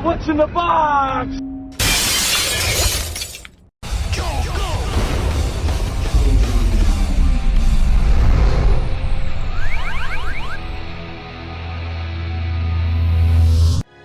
What's in the box?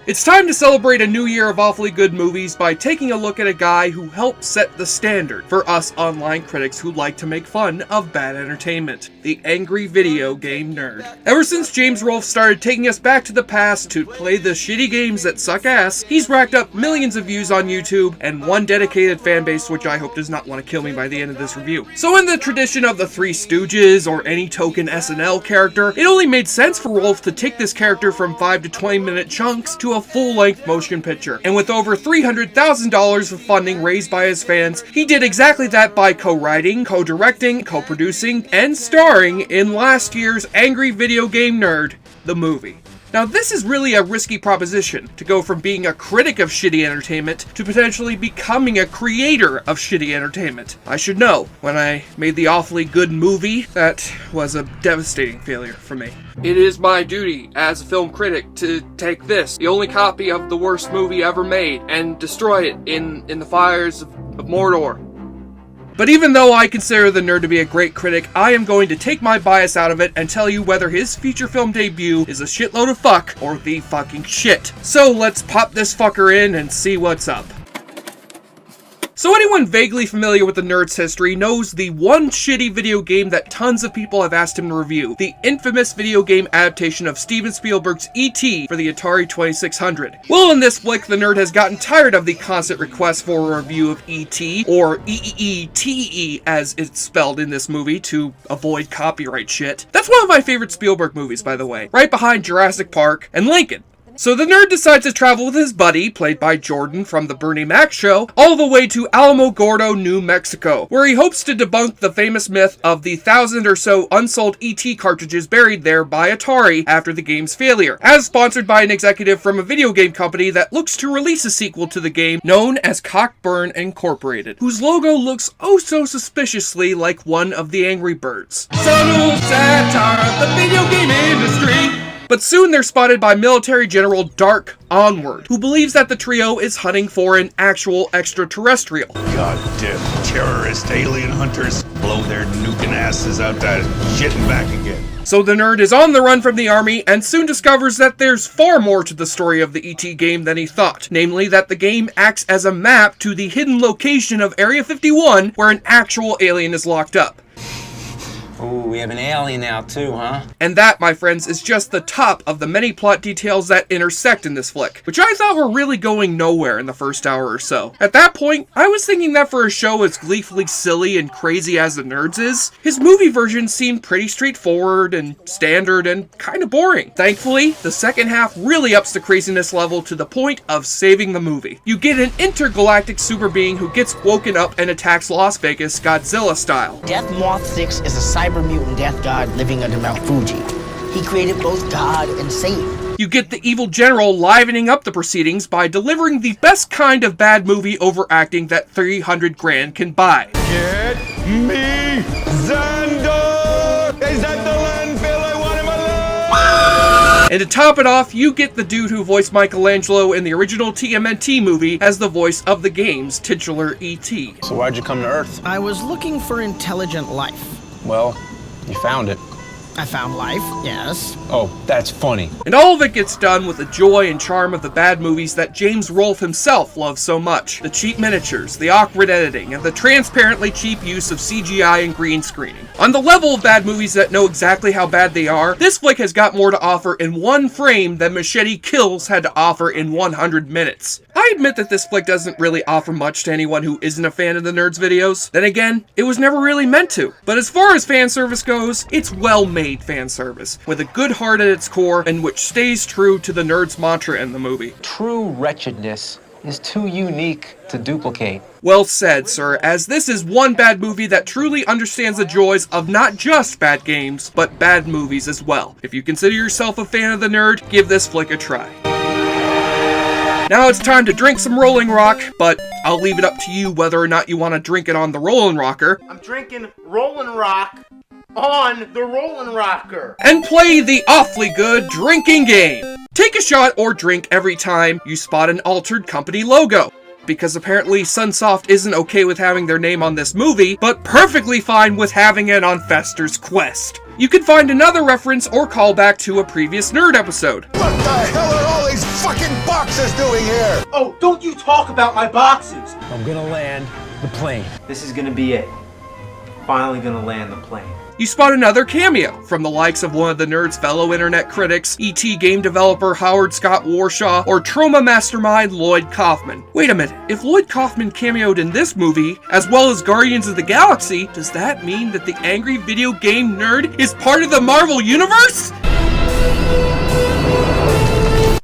It's time to celebrate a new year of awfully good movies by taking a look at a guy who helped set the standard for us online critics who like to make fun of bad entertainment. The angry video game nerd. Ever since James Rolfe started taking us back to the past to play the shitty games that suck ass, he's racked up millions of views on YouTube and one dedicated fanbase which I hope does not want to kill me by the end of this review. So in the tradition of the Three Stooges or any token SNL character, it only made sense for Rolfe to take this character from 5 to 20 minute chunks to a full-length motion picture. And with over $300,000 of funding raised by his fans, he did exactly that by co-writing, co-directing, co-producing, and starring in last year's Angry Video Game Nerd, the movie. Now this is really a risky proposition, to go from being a critic of shitty entertainment to potentially becoming a creator of shitty entertainment. I should know, when I made the awfully good movie, that was a devastating failure for me. It is my duty as a film critic to take this, the only copy of the worst movie ever made, and destroy it in the fires of Mordor. But even though I consider the nerd to be a great critic, I am going to take my bias out of it and tell you whether his feature film debut is a shitload of fuck or the fucking shit. So let's pop this fucker in and see what's up. So anyone vaguely familiar with the nerd's history knows the one shitty video game that tons of people have asked him to review, the infamous video game adaptation of Steven Spielberg's E.T. for the Atari 2600. Well, in this flick, the nerd has gotten tired of the constant requests for a review of E.T., or E-E-E-T-E as it's spelled in this movie to avoid copyright shit. That's one of my favorite Spielberg movies, by the way, right behind Jurassic Park and Lincoln. So the nerd decides to travel with his buddy, played by Jordan from the Bernie Mac show, all the way to Alamogordo, New Mexico, where he hopes to debunk the famous myth of the 1,000 or so unsold E.T. cartridges buried there by Atari after the game's failure, as sponsored by an executive from a video game company that looks to release a sequel to the game known as Cockburn Incorporated, whose logo looks oh so suspiciously like one of the Angry Birds. Subtle satire of the video game industry. But soon they're spotted by military general Dark Onward, who believes that the trio is hunting for an actual extraterrestrial. Goddamn terrorist alien hunters blow their nuking asses out that shit and back again. So the nerd is on the run from the army and soon discovers that there's far more to the story of the E.T. game than he thought. Namely that the game acts as a map to the hidden location of Area 51 where an actual alien is locked up. Ooh, we have an alien now too, huh? And that, my friends, is just the top of the many plot details that intersect in this flick, which I thought were really going nowhere in the first hour or so. At that point, I was thinking that for a show as gleefully silly and crazy as The Nerds is, his movie version seemed pretty straightforward and standard and kind of boring. Thankfully, the second half really ups the craziness level to the point of saving the movie. You get an intergalactic super being who gets woken up and attacks Las Vegas Godzilla style. Death Moth 6 is a cyber mutant death god living under Mount Fuji. He created both God and Satan. You get the evil general livening up the proceedings by delivering the best kind of bad movie overacting that 300 grand can buy. Get me Xander! Is that the landfill? I want him alive! And to top it off, you get the dude who voiced Michelangelo in the original TMNT movie as the voice of the game's titular E.T. So why'd you come to Earth? I was looking for intelligent life. Well, you found it. I found life, yes. Oh, that's funny. And all of it gets done with the joy and charm of the bad movies that James Rolfe himself loves so much. The cheap miniatures, the awkward editing, and the transparently cheap use of CGI and green screening. On the level of bad movies that know exactly how bad they are, this flick has got more to offer in one frame than Machete Kills had to offer in 100 minutes. I admit that this flick doesn't really offer much to anyone who isn't a fan of the Nerds videos. Then again, it was never really meant to. But as far as fan service goes, it's well-made fan service, with a good heart at its core and which stays true to the Nerds mantra in the movie. True wretchedness is too unique to duplicate. Well said, sir, as this is one bad movie that truly understands the joys of not just bad games, but bad movies as well. If you consider yourself a fan of the nerd, give this flick a try. Now it's time to drink some Rolling Rock, but I'll leave it up to you whether or not you want to drink it on the Rollin' Rocker. I'm drinking Rollin' Rock on the Rollin' Rocker. And play the awfully good drinking game. Take a shot or drink every time you spot an altered company logo, because apparently Sunsoft isn't okay with having their name on this movie, but perfectly fine with having it on Fester's Quest. You can find another reference or callback to a previous nerd episode. What the hell are all these fucking boxes doing here? Oh, don't you talk about my boxes. I'm gonna land the plane. This is gonna be it. Finally gonna land the plane. You spot another cameo from the likes of one of the nerd's fellow internet critics, E.T. game developer Howard Scott Warshaw, or Troma mastermind Lloyd Kaufman. Wait a minute, if Lloyd Kaufman cameoed in this movie, as well as Guardians of the Galaxy, does that mean that the angry video game nerd is part of the Marvel Universe?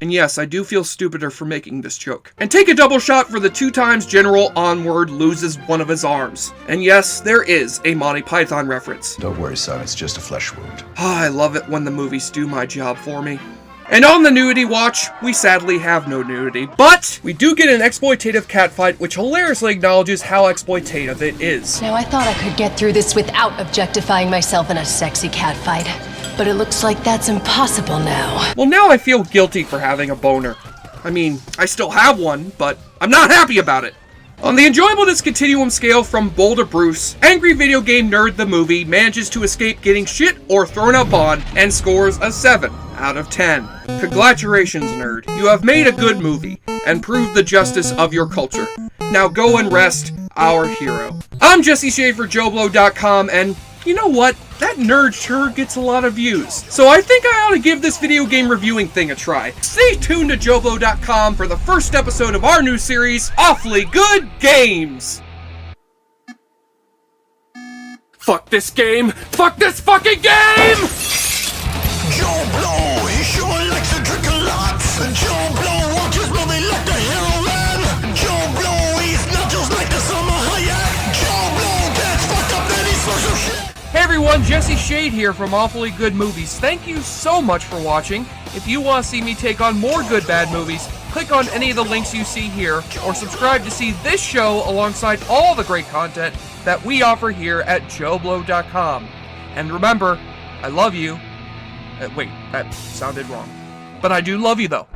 And yes, I do feel stupider for making this joke. And take a double shot for the 2 times General Onward loses one of his arms. And yes, there is a Monty Python reference. Don't worry, son, it's just a flesh wound. I love it when the movies do my job for me. And on the nudity watch, we sadly have no nudity, but we do get an exploitative catfight which hilariously acknowledges how exploitative it is. Now I thought I could get through this without objectifying myself in a sexy catfight. But it looks like that's impossible now. Well, now I feel guilty for having a boner. I mean, I still have one, but I'm not happy about it. On the enjoyableness continuum scale from Bull to Bruce, Angry Video Game Nerd the movie manages to escape getting shit or thrown up on and scores a 7 out of 10. Congratulations, nerd. You have made a good movie and proved the justice of your culture. Now go and rest, our hero. I'm Jesse Shea for JoBlo.com, and you know what? That nerd sure gets a lot of views. So I think I ought to give this video game reviewing thing a try. Stay tuned to JoBlo.com for the first episode of our new series, Awfully Good Games! Fuck this game! Fuck this fucking game! Joe Blow, he sure likes to drink a lot. Joe Blow watches movies like the heroine. Joe Blow, he's not just like the summer Hayek. Joe Blow gets fucked up and he smokes some shit. Hey everyone, Jesse Shade here from Awfully Good Movies. Thank you so much for watching. If you want to see me take on more good bad movies, click on any of the links you see here, or subscribe to see this show alongside all the great content that we offer here at JoBlo.com. And remember, I love you. Wait, that sounded wrong. But I do love you though.